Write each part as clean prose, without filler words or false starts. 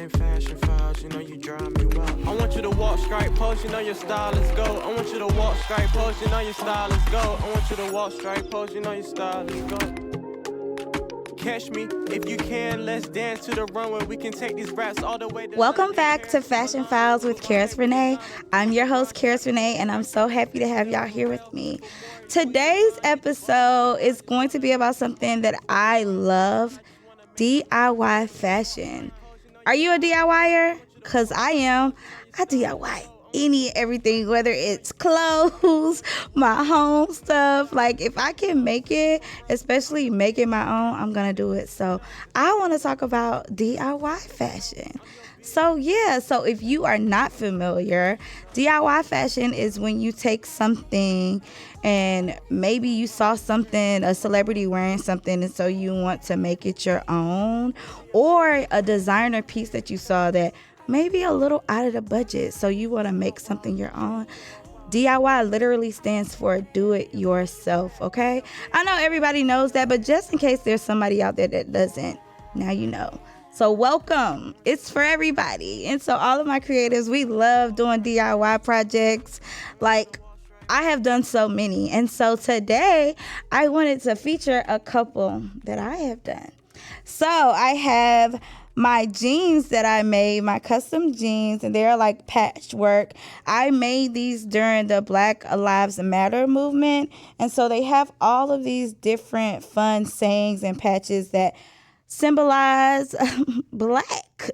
Upcycling fashion files, you know you drive me wild. I want you to walk straight pose, you know your style is gold. I want you to walk straight pose, you know your style is gold. I want you to walk straight pose, you know your style is gold. Catch me if you can, let's dance to the runway. We can take these raps all the way. Welcome back to Fashion Files with Karis Reneé. I'm your host, Karis Reneé, and I'm so happy to have y'all here with me. Today's episode is going to be about something that I love, DIY fashion. Are you a DIYer? Because I am. I DIY everything, whether it's clothes, my home stuff. Like, if I can make it, especially making my own, I'm gonna do it. So I want to talk about DIY fashion. So if you are not familiar, DIY fashion is when you take something and maybe you saw something, a celebrity wearing something, and so you want to make it your own, or a designer piece that you saw that maybe a little out of the budget, so you want to make something your own. DIY literally stands for do it yourself, okay? I know everybody knows that, but just in case there's somebody out there that doesn't, now you know. So welcome. It's for everybody. And so all of my creators, we love doing DIY projects. Like, I have done so many. And so today I wanted to feature a couple that I have done. So I have my jeans that I made, my custom jeans, and they're like patchwork. I made these during the Black Lives Matter movement. And so they have all of these different fun sayings and patches that symbolize black,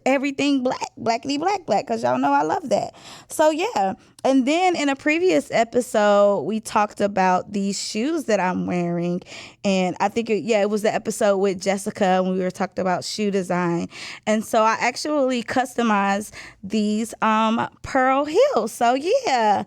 everything black, blackity black, because y'all know I love that. So yeah. And then in a previous episode, we talked about these shoes that I'm wearing. And I think, it was the episode with Jessica when we were talking about shoe design. And so I actually customized these pearl heels. So yeah.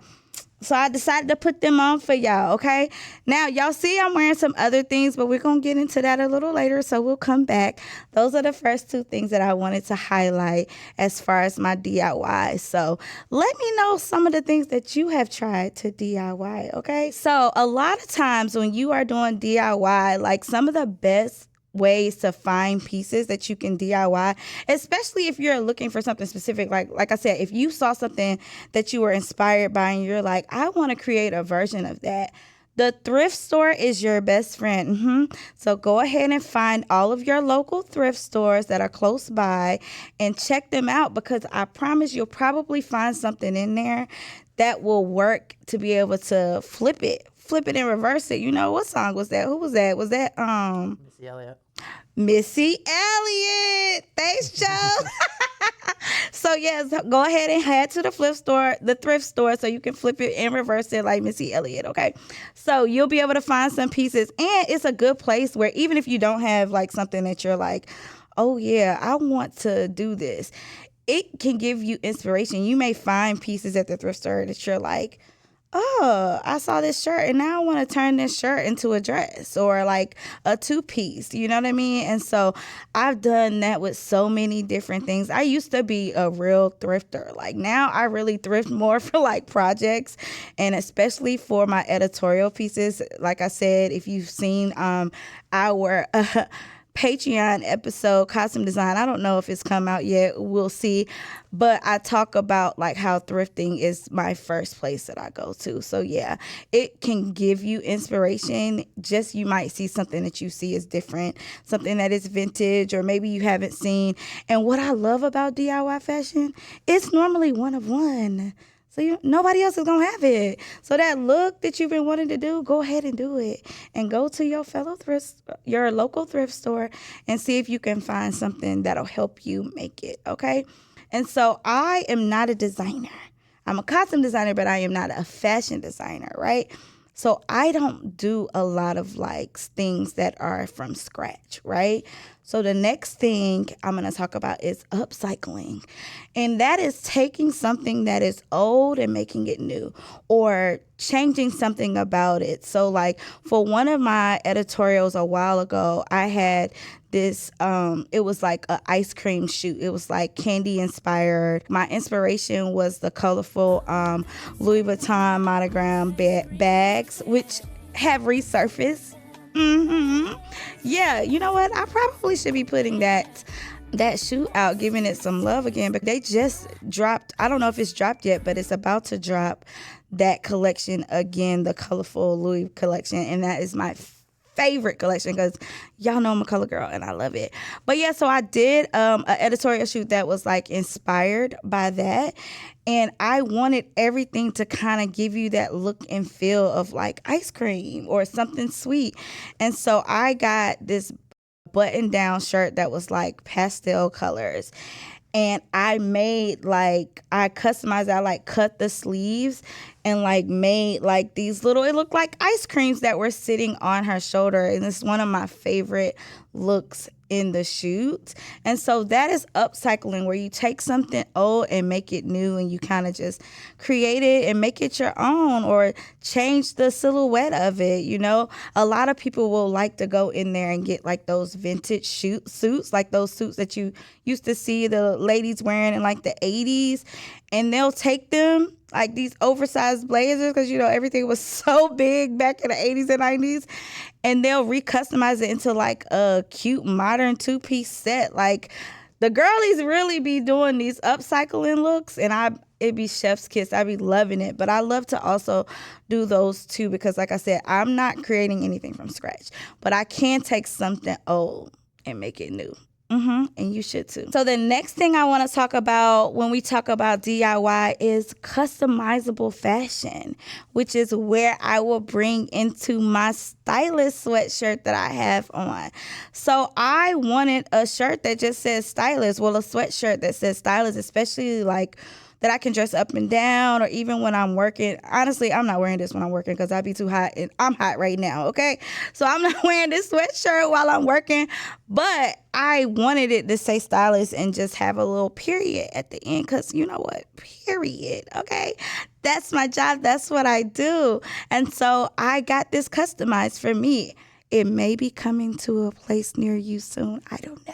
So I decided to put them on for y'all, okay? Now, y'all see I'm wearing some other things, but we're going to get into that a little later, so we'll come back. Those are the first two things that I wanted to highlight as far as my DIY. So let me know some of the things that you have tried to DIY, okay? So a lot of times when you are doing DIY, like some of the best ways to find pieces that you can DIY, especially if you're looking for something specific. Like I said, if you saw something that you were inspired by and you're like, I want to create a version of that, the thrift store is your best friend. So go ahead and find all of your local thrift stores that are close by and check them out, because I promise you'll probably find something in there that will work to be able to flip it and reverse it. You know, what song was that? Who was that? Was that Missy Elliott? Missy Elliott. Thanks, Joe. So yes, go ahead and head to the thrift store, so you can flip it and reverse it like Missy Elliott, okay? So you'll be able to find some pieces, and it's a good place where even if you don't have like something that you're like, oh yeah, I want to do this, it can give you inspiration. You may find pieces at the thrift store that you're like, oh, I saw this shirt and now I want to turn this shirt into a dress or like a two-piece, you know what I mean? And so I've done that with so many different things. I used to be a real thrifter. Like, now I really thrift more for like projects, and especially for my editorial pieces. Like I said, if you've seen our Patreon episode, Costume Design, I don't know if it's come out yet, we'll see, but I talk about like how thrifting is my first place that I go to. So yeah, it can give you inspiration. Just, you might see something that you see is different, something that is vintage, or maybe you haven't seen. And what I love about DIY fashion, it's normally one of one. So nobody else is going to have it. So that look that you've been wanting to do, go ahead and do it. And go to your local thrift store and see if you can find something that'll help you make it, okay? And so I am not a designer. I'm a costume designer, but I am not a fashion designer, right? So I don't do a lot of like things that are from scratch, right? So the next thing I'm going to talk about is upcycling. And that is taking something that is old and making it new, or changing something about it. So like for one of my editorials a while ago, I had this, it was like an ice cream shoot. It was like candy inspired. My inspiration was the colorful Louis Vuitton monogram bags, which have resurfaced. Yeah, you know what? I probably should be putting that that shoot out, giving it some love again. But they just dropped, I don't know if it's dropped yet, but it's about to drop that collection again, the colorful Louis collection. And that is my favorite collection because y'all know I'm a color girl and I love it. But yeah, so I did an editorial shoot that was like inspired by that. And I wanted everything to kind of give you that look and feel of like ice cream or something sweet. And so I got this button down shirt that was like pastel colors. And I made I customized, I like cut the sleeves and like made like these little, it looked like ice creams that were sitting on her shoulder. And it's one of my favorite looks in the shoot. And so that is upcycling, where you take something old and make it new, and you kind of just create it and make it your own or change the silhouette of it. You know, a lot of people will like to go in there and get like those vintage suits, like those suits that you used to see the ladies wearing in like the 80s, and they'll take them like these oversized blazers, because you know everything was so big back in the 80s and 90s, and they'll recustomize it into like a cute modern two-piece set. Like the girlies really be doing these upcycling looks, and it'd be chef's kiss. I be loving it. But I love to also do those too, because like I said, I'm not creating anything from scratch, but I can take something old and make it new. And you should too. So the next thing I want to talk about when we talk about DIY is customizable fashion, which is where I will bring into my stylist sweatshirt that I have on. So I wanted a shirt that just says stylist. Well, a sweatshirt that says stylist, especially like that I can dress up and down, or even when I'm working. Honestly, I'm not wearing this when I'm working because I'd be too hot, and I'm hot right now, okay? So I'm not wearing this sweatshirt while I'm working, but I wanted it to say stylist and just have a little period at the end, because you know what? Period, okay? That's my job. That's what I do. And so I got this customized for me. It may be coming to a place near you soon. I don't know.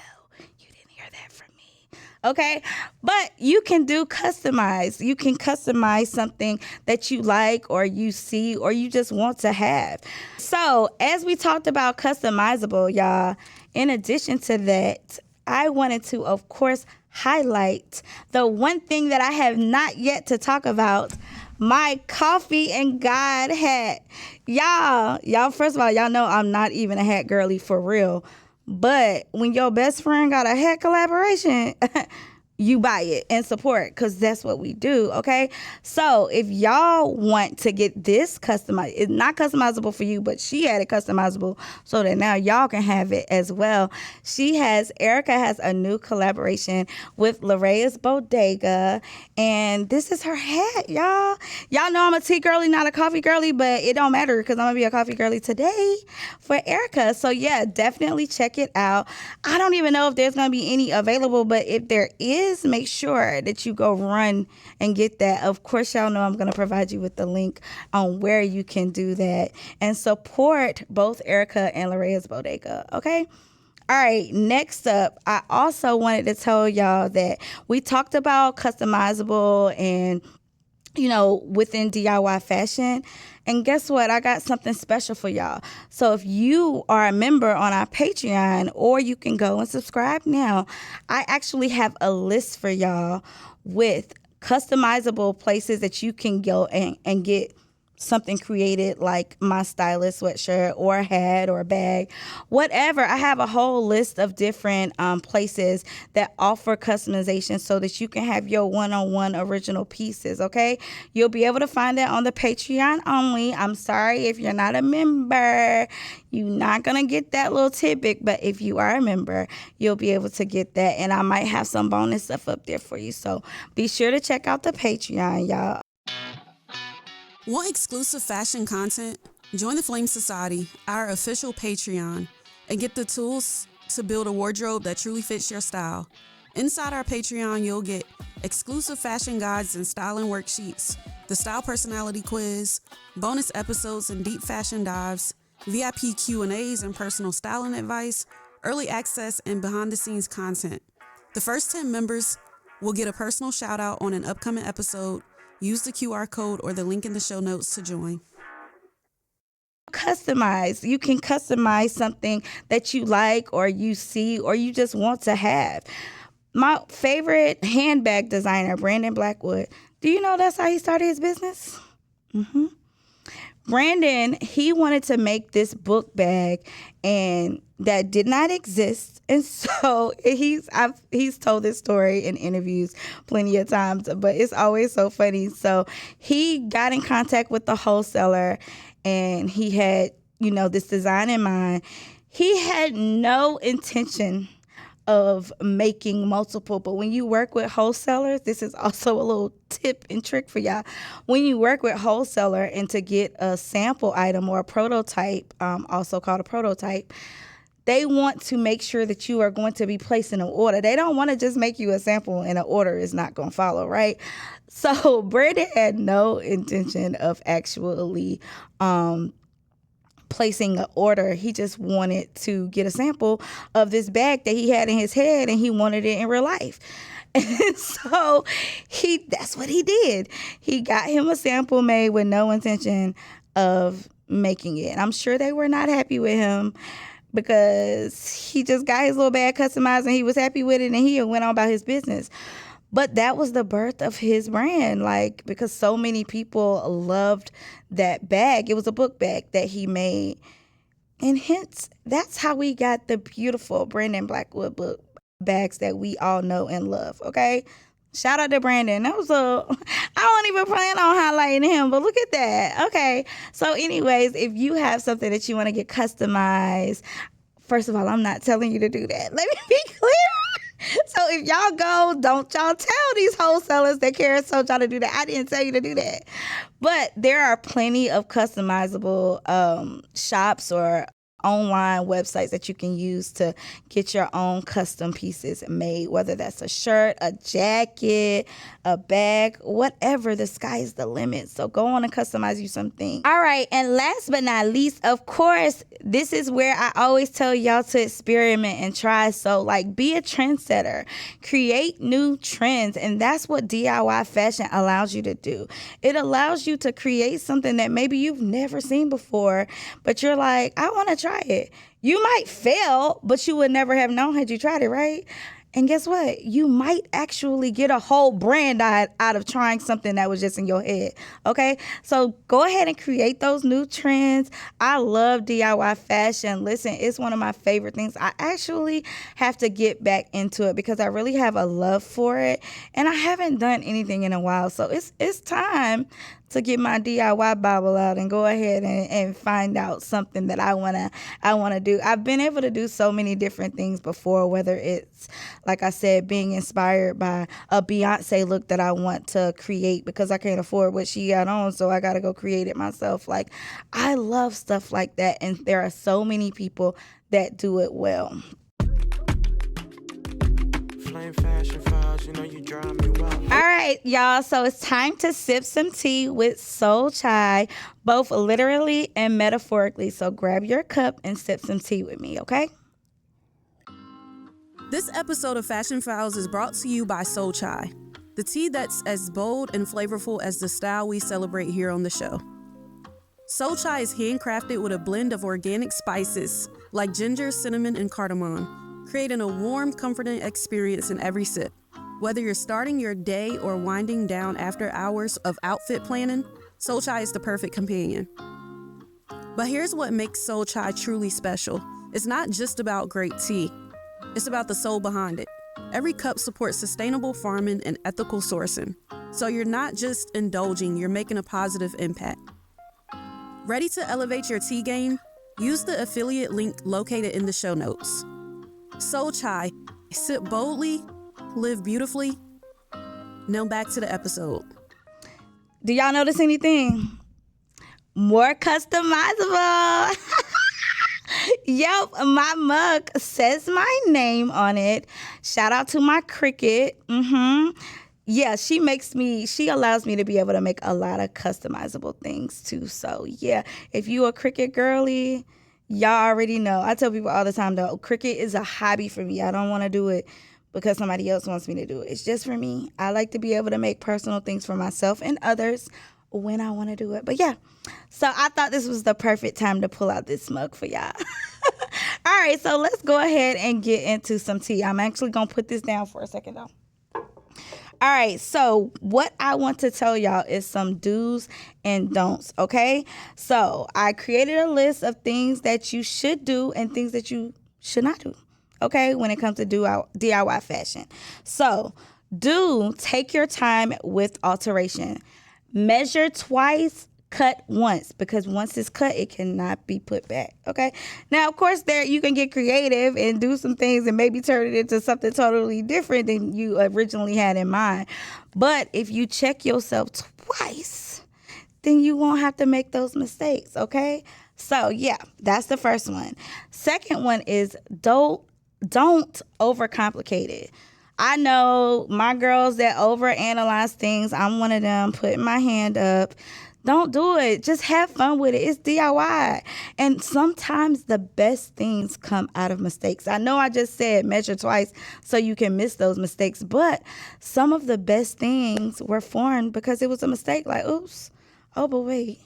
Okay, but you can do customize. You can customize something that you like or you see or you just want to have. So as we talked about customizable, y'all, in addition to that, I wanted to, of course, highlight the one thing that I have not yet to talk about, my coffee and God hat. Y'all, first of all, y'all know I'm not even a hat girly for real. But when your best friend got a hat collaboration, you buy it and support, because that's what we do, okay? So if y'all want to get this customized, it's not customizable for you, but she had it customizable so that now y'all can have it as well. Erica has a new collaboration with Larea's Bodega, and this is her hat, y'all. Y'all know I'm a tea girly, not a coffee girly, but it don't matter because I'm going to be a coffee girly today for Erica. So yeah, definitely check it out. I don't even know if there's going to be any available, but if there is, make sure that you go run and get that. Of course, y'all know I'm going to provide you with the link on where you can do that and support both Erica and Larea's Bodega, okay? All right, next up, I also wanted to tell y'all that we talked about customizable and, you know, within DIY fashion. And guess what? I got something special for y'all. So if you are a member on our Patreon, or you can go and subscribe now, I actually have a list for y'all with customizable places that you can go and get something created, like my stylist sweatshirt or a hat or a bag, whatever. I have a whole list of different places that offer customization so that you can have your one-on-one original pieces, okay? You'll be able to find that on the Patreon only. I'm sorry if you're not a member, you're not going to get that little tidbit, but if you are a member, you'll be able to get that, and I might have some bonus stuff up there for you. So be sure to check out the Patreon, y'all. Want exclusive fashion content? Join the Flame Society, our official Patreon, and get the tools to build a wardrobe that truly fits your style. Inside our Patreon, you'll get exclusive fashion guides and styling worksheets, the Style Personality Quiz, bonus episodes and deep fashion dives, VIP Q&As and personal styling advice, early access and behind-the-scenes content. The first 10 members will get a personal shout-out on an upcoming episode. Use the QR code or the link in the show notes to join. Customize. You can customize something that you like or you see or you just want to have. My favorite handbag designer, Brandon Blackwood. Do you know that's how he started his business? Brandon, he wanted to make this book bag and that did not exist. And so he's told this story in interviews plenty of times, but it's always so funny. So he got in contact with the wholesaler and he had, this design in mind. He had no intention of making multiple, but when you work with wholesalers, this is also a little tip and trick for y'all. When you work with wholesaler and to get a sample item or a prototype, also called a prototype, they want to make sure that you are going to be placing an order. They don't want to just make you a sample and an order is not going to follow, right? So Brandon had no intention of actually placing an order. He just wanted to get a sample of this bag that he had in his head and he wanted it in real life. And so that's what he did. He got him a sample made with no intention of making it. I'm sure they were not happy with him because he just got his little bag customized and he was happy with it and he went on about his business. But that was the birth of his brand, because so many people loved that bag. It was a book bag that he made. And hence, that's how we got the beautiful Brandon Blackwood book bags that we all know and love, okay? Shout out to Brandon. I don't even plan on highlighting him, but look at that. Okay. So anyways, if you have something that you want to get customized, first of all, I'm not telling you to do that. Let me be clear. So if y'all go, don't y'all tell these wholesalers that Karis told y'all to do that. I didn't tell you to do that. But there are plenty of customizable shops or online websites that you can use to get your own custom pieces made, whether that's a shirt, a jacket, a bag, whatever. The sky is the limit. So go on and customize you something. All right. And last but not least, of course, this is where I always tell y'all to experiment and try. So be a trendsetter, create new trends. And that's what DIY fashion allows you to do. It allows you to create something that maybe you've never seen before, but you're like, I want to try it. You might fail, but you would never have known had you tried it, right? And guess what? You might actually get a whole brand out of trying something that was just in your head, okay? So go ahead and create those new trends. I love DIY fashion. Listen, it's one of my favorite things. I actually have to get back into it because I really have a love for it, and I haven't done anything in a while. So it's time to get my DIY Bible out and go ahead and find out something that I wanna do. I've been able to do so many different things before, whether it's, like I said, being inspired by a Beyonce look that I want to create because I can't afford what she got on, so I gotta go create it myself. I love stuff like that, and there are so many people that do it well. Fashion files, you drive me wild. All right, y'all. So it's time to sip some tea with Soul Chai, both literally and metaphorically. So grab your cup and sip some tea with me, okay? This episode of Fashion Files is brought to you by Soul Chai, the tea that's as bold and flavorful as the style we celebrate here on the show. Soul Chai is handcrafted with a blend of organic spices like ginger, cinnamon, and cardamom, creating a warm, comforting experience in every sip. Whether you're starting your day or winding down after hours of outfit planning, Soul Chai is the perfect companion. But here's what makes Soul Chai truly special. It's not just about great tea. It's about the soul behind it. Every cup supports sustainable farming and ethical sourcing. So you're not just indulging, you're making a positive impact. Ready to elevate your tea game? Use the affiliate link located in the show notes. Soul Chai, sip boldly, live beautifully. Now back to the episode. Do y'all notice anything? More customizable. Yep, my mug says my name on it. Shout out to my Cricut. Yeah, she allows me to be able to make a lot of customizable things too. So yeah, if you a Cricut girly, y'all already know. I tell people all the time though, Cricut is a hobby for me. I don't want to do it because somebody else wants me to do it. It's just for me. I like to be able to make personal things for myself and others when I want to do it. But yeah, so I thought this was the perfect time to pull out this mug for y'all. All right, so let's go ahead and get into some tea. I'm actually going to put this down for a second though. All right, so what I want to tell y'all is some do's and don'ts, okay? So I created a list of things that you should do and things that you should not do, okay, when it comes to DIY fashion. So take your time with alteration. Measure twice, cut once, because once it's cut, it cannot be put back, okay? Now, of course, there you can get creative and do some things and maybe turn it into something totally different than you originally had in mind. But if you check yourself twice, then you won't have to make those mistakes, okay? So, yeah, that's the first one. Second one is don't overcomplicate it. I know my girls that overanalyze things. I'm one of them, putting my hand up. Don't do it. Just have fun with it. It's DIY. And sometimes the best things come out of mistakes. I know I just said measure twice so you can miss those mistakes, but some of the best things were formed because it was a mistake. Like, oops, oh, but wait,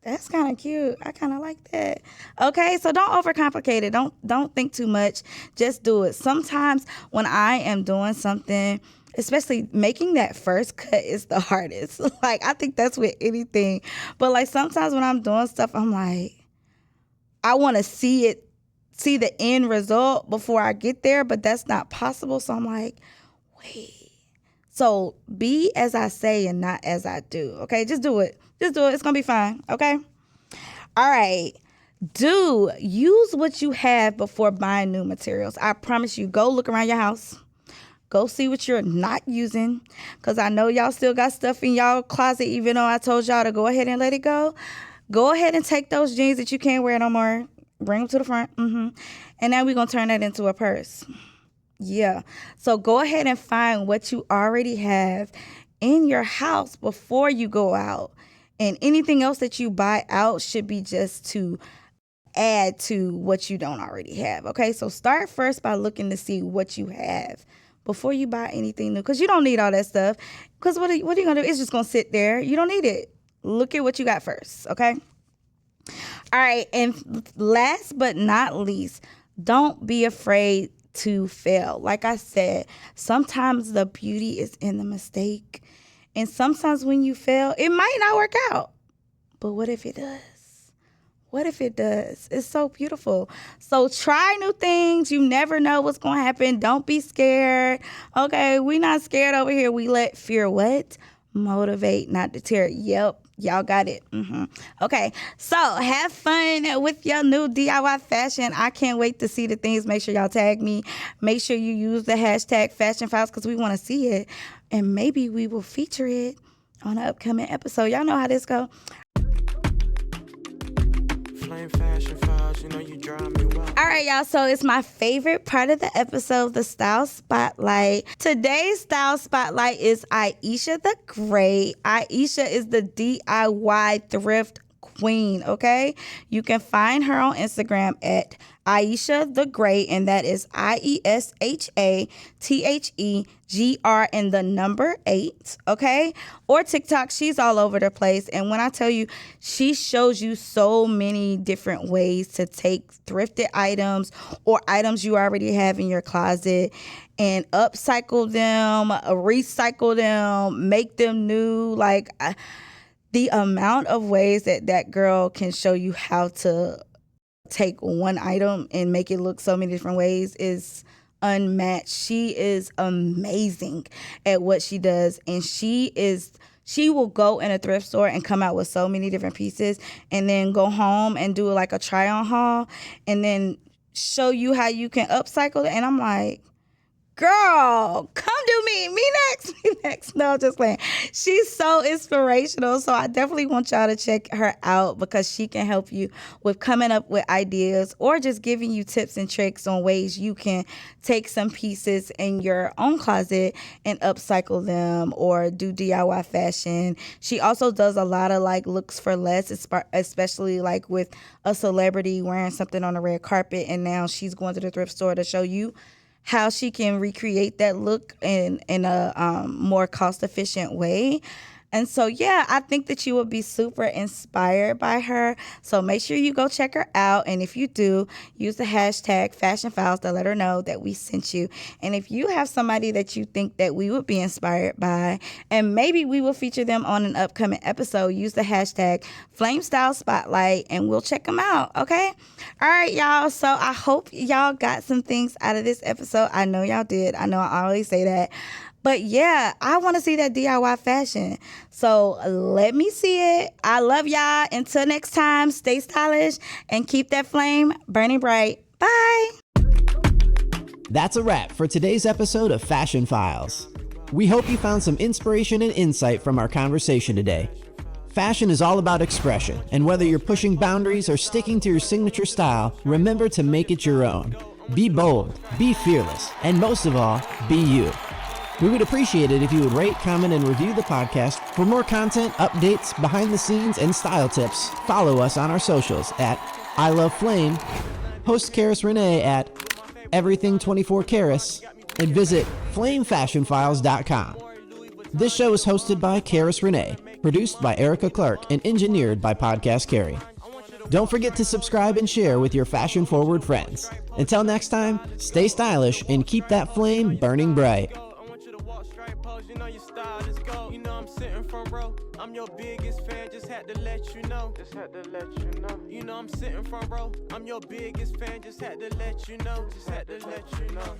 that's kind of cute. I kind of like that. Okay, so don't overcomplicate it. Don't think too much. Just do it. Sometimes when I am doing something, especially making that first cut is the hardest. Like, I think that's with anything. But like sometimes when I'm doing stuff, I'm like, I want to see the end result before I get there, but that's not possible. So I'm like, wait. So be as I say and not as I do. Okay, just do it. Just do it. It's going to be fine. Okay. All right. Use what you have before buying new materials. I promise you, go look around your house. Go see what you're not using, because I know y'all still got stuff in y'all closet, even though I told y'all to go ahead and let it go. Go ahead and take those jeans that you can't wear no more, bring them to the front, and now we're going to turn that into a purse. Yeah. So go ahead and find what you already have in your house before you go out. And anything else that you buy out should be just to add to what you don't already have. Okay, so start first by looking to see what you have before you buy anything new, because you don't need all that stuff. Because what are you going to do? It's just going to sit there. You don't need it. Look at what you got first, okay? All right, and last but not least, don't be afraid to fail. Like I said, sometimes the beauty is in the mistake. And sometimes when you fail, it might not work out. But what if it does? What if it does? It's so beautiful. So try new things. You never know what's going to happen. Don't be scared. Okay, we not scared over here. We let fear what? Motivate, not deter. Yep. Y'all got it. Okay, so have fun with your new DIY fashion. I can't wait to see the things. Make sure y'all tag me. Make sure you use the hashtag Fashion Files, because we want to see it. And maybe we will feature it on an upcoming episode. Y'all know how this go. Fashion files, you know you drive me wild. All right, y'all, so it's my favorite part of the episode, the style spotlight. Today's style spotlight is Aisha the Great. Aisha is the DIY thrift queen, okay? You can find her on Instagram at Aisha the Great, and that is IESHATHEGR and the number 8, okay? Or TikTok, she's all over the place. And when I tell you, she shows you so many different ways to take thrifted items or items you already have in your closet and upcycle them, recycle them, make them new. Like, the amount of ways that girl can show you how to take one item and make it look so many different ways is unmatched. She is amazing at what she does, and she will go in a thrift store and come out with so many different pieces and then go home and do like a try on haul and then show you how you can upcycle it. And I'm like, girl, come do me next. No, I'm just playing. She's so inspirational. So I definitely want y'all to check her out, because she can help you with coming up with ideas or just giving you tips and tricks on ways you can take some pieces in your own closet and upcycle them or do DIY fashion. She also does a lot of like looks for less, especially like with a celebrity wearing something on a red carpet, and now she's going to the thrift store to show you how she can recreate that look in a more cost-efficient way. And so, yeah, I think that you will be super inspired by her. So make sure you go check her out. And if you do, use the hashtag Fashion Files to let her know that we sent you. And if you have somebody that you think that we would be inspired by, and maybe we will feature them on an upcoming episode, use the hashtag Flame Style Spotlight and we'll check them out. Okay. All right, y'all. So I hope y'all got some things out of this episode. I know y'all did. I know I always say that. But yeah, I want to see that DIY fashion. So let me see it. I love y'all. Until next time, stay stylish and keep that flame burning bright. Bye. That's a wrap for today's episode of Fashion Files. We hope you found some inspiration and insight from our conversation today. Fashion is all about expression, and whether you're pushing boundaries or sticking to your signature style, remember to make it your own. Be bold, be fearless, and most of all, be you. We would appreciate it if you would rate, comment, and review the podcast. For more content, updates, behind the scenes, and style tips, follow us on our socials at I Love Flame, host Karis Reneé at Everything24Karis, and visit FlameFashionFiles.com. This show is hosted by Karis Reneé, produced by Erica Clark, and engineered by Podcast Carrie. Don't forget to subscribe and share with your fashion-forward friends. Until next time, stay stylish and keep that flame burning bright. You know your style is gold. You know I'm sitting front row. I'm your biggest fan, just had to let you know. Just had to let you know. You know I'm sitting front row. I'm your biggest fan, just had to let you know. Just had to let you know.